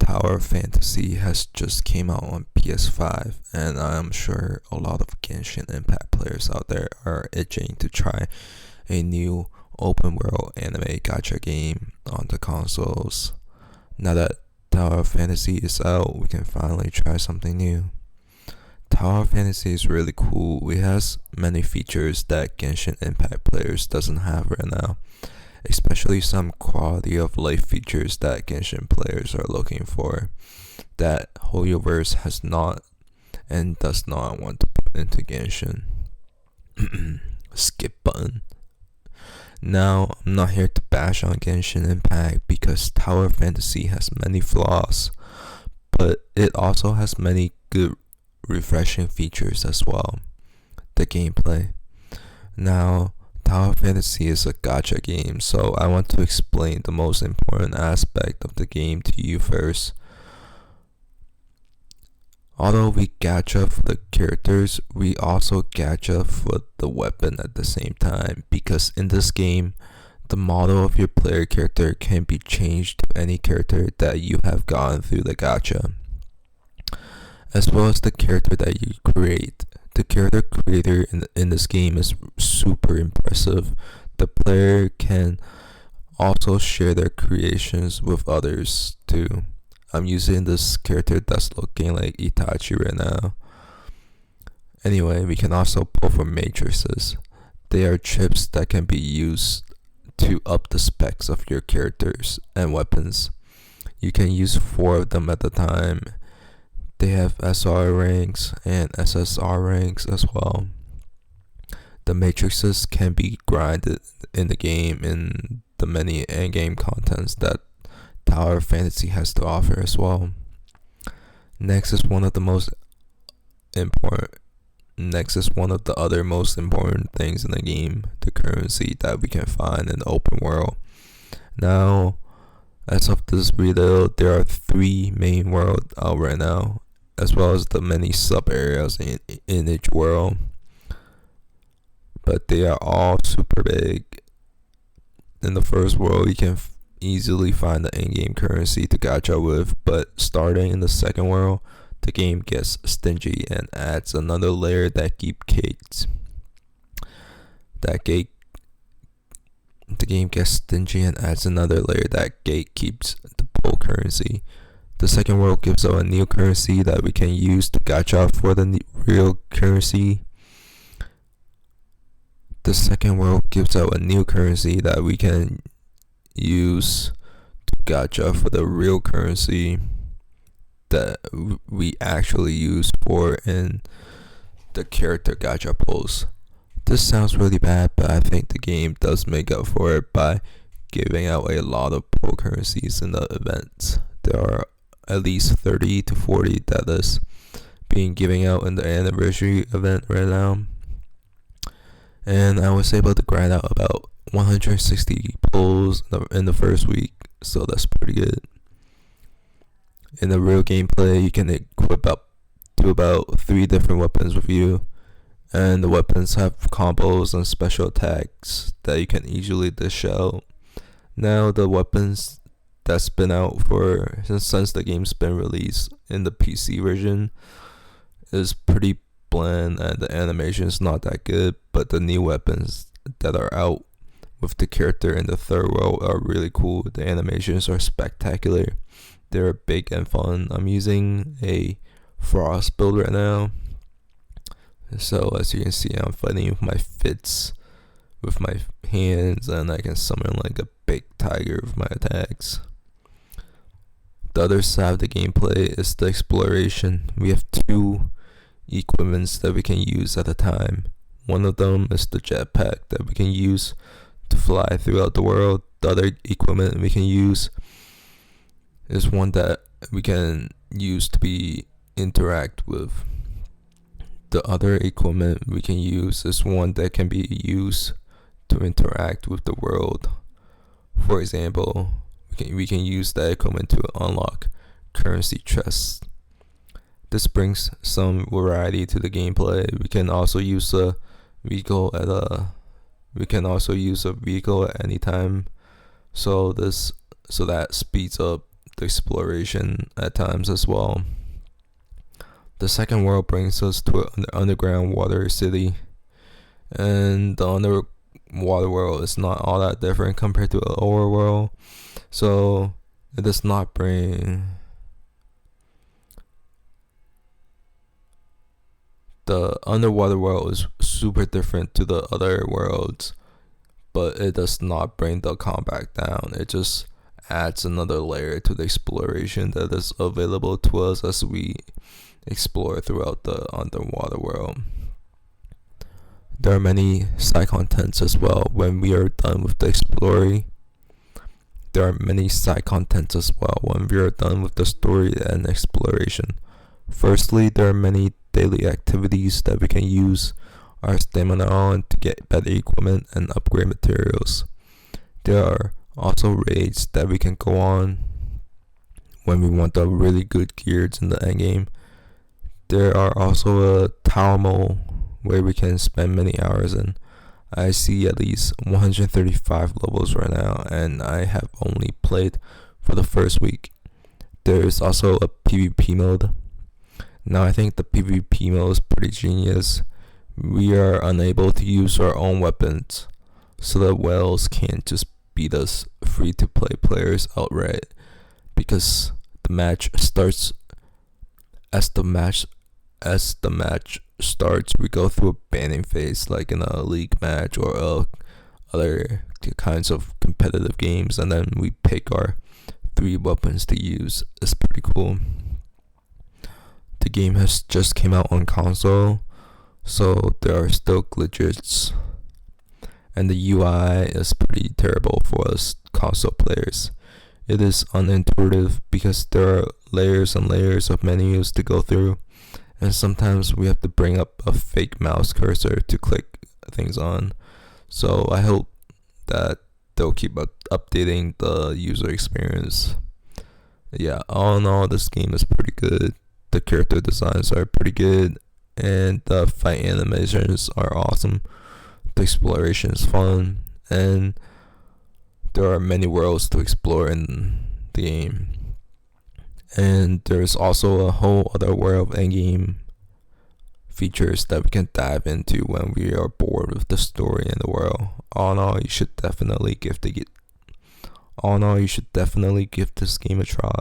Tower Fantasy has just came out on PS5, and I'm sure a lot of Genshin Impact players out there are itching to try a new open world anime gacha game on the consoles. Now that Tower Fantasy is out, we can finally try something new. Tower Fantasy is really cool. It has many features that Genshin Impact players doesn't have right now, especially some quality of life features that Genshin players are looking for that Hoyoverse has not and does not want to put into Genshin. Skip button. Now, I'm not here to bash on Genshin Impact because Tower Fantasy has many flaws, but it also has many good refreshing features as well. The gameplay. Now, Tower Fantasy is a gacha game, so I want to explain the most important aspect of the game to you first. Although we gacha for the characters, we also gacha for the weapon at the same time, because in this game, the model of your player character can be changed to any character that you have gotten through the gacha, as well as the character that you create. The character creator in this game is super impressive. The player can also share their creations with others too. I'm using this character that's looking like Itachi right now. Anyway, we can also pull from matrices. They are chips that can be used to up the specs of your characters and weapons. You can use 4 of them at a time. They have SR ranks and SSR ranks as well. The matrices can be grinded in the game in the many endgame contents that Tower Fantasy has to offer as well. Next is one of the other most important things in the game, the currency that we can find in the open world. Now, as of this video, there are 3 main worlds out right now, as well as the many sub areas in each world, but they are all super big. In the first world, you can easily find the in-game currency to gacha with, but starting in the second world, the game gets stingy and adds another layer that gatekeeps. The game gets stingy and adds another layer that gatekeeps the pool currency. The second world gives out a new currency that we can use to gacha for the real currency. The second world gives out a new currency that we can use to gacha for the real currency that we actually use for in the character gacha pulls. This sounds really bad, but I think the game does make up for it by giving out a lot of pull currencies in the events. There are at least 30 to 40 that is being given out in the anniversary event right now. And I was able to grind out about 160 pulls in the first week, so that's pretty good. In the real gameplay, you can equip up to about 3 different weapons with you, and the weapons have combos and special attacks that you can easily dish out. Now, the weapons that's been out for since the game's been released in the PC version is pretty bland, and the animation is not that good, but the new weapons that are out with the character in the third world are really cool. The animations are spectacular. They're big and fun. I'm using a frost build right now, so as you can see, I'm fighting with my fists with my hands, and I can summon like a big tiger with my attacks. The other side of the gameplay is the exploration. We have 2 equipments that we can use at a time. One of them is the jetpack that we can use to fly throughout the world. The other equipment we can use is one that we can use to interact with. The other equipment we can use is one that can be used to interact with the world. For example, we can use that equipment to unlock currency chests. This brings some variety to the gameplay. We can also use a vehicle at any time, so that speeds up the exploration at times as well. The second world brings us to an underground water city, and the underwater world is not all that different compared to the lower world, so it does not bring the underwater world is super different to the other worlds, but it does not bring the combat down. It just adds another layer to the exploration that is available to us as we explore throughout the underwater world. There are many side contents as well when we are done with the exploring. There are many side contents as well when we are done with the story and exploration. Firstly, there are many daily activities that we can use our stamina on to get better equipment and upgrade materials. There are also raids that we can go on when we want the really good gears in the endgame. There are also a tower mole where we can spend many hours in. I see at least 135 levels right now, and I have only played for the first week. There is also a PvP mode. Now I think the PvP mode is pretty genius. We are unable to use our own weapons, so the whales can't just beat us free to play players outright, because the match starts as the match starts, we go through a banning phase like in a league match or other kinds of competitive games, and then we pick our 3 weapons to use. It's pretty cool. The game has just came out on console, so there are still glitches, and the UI is pretty terrible for us console players. It is unintuitive because there are layers and layers of menus to go through, and sometimes we have to bring up a fake mouse cursor to click things on. So I hope that they'll keep updating the user experience. Yeah, all in all, this game is pretty good. The character designs are pretty good, and the fight animations are awesome. The exploration is fun, and there are many worlds to explore in the game. And there's also a whole other world of endgame features that we can dive into when we are bored with the story and the world. All in all, you should definitely give this game a try.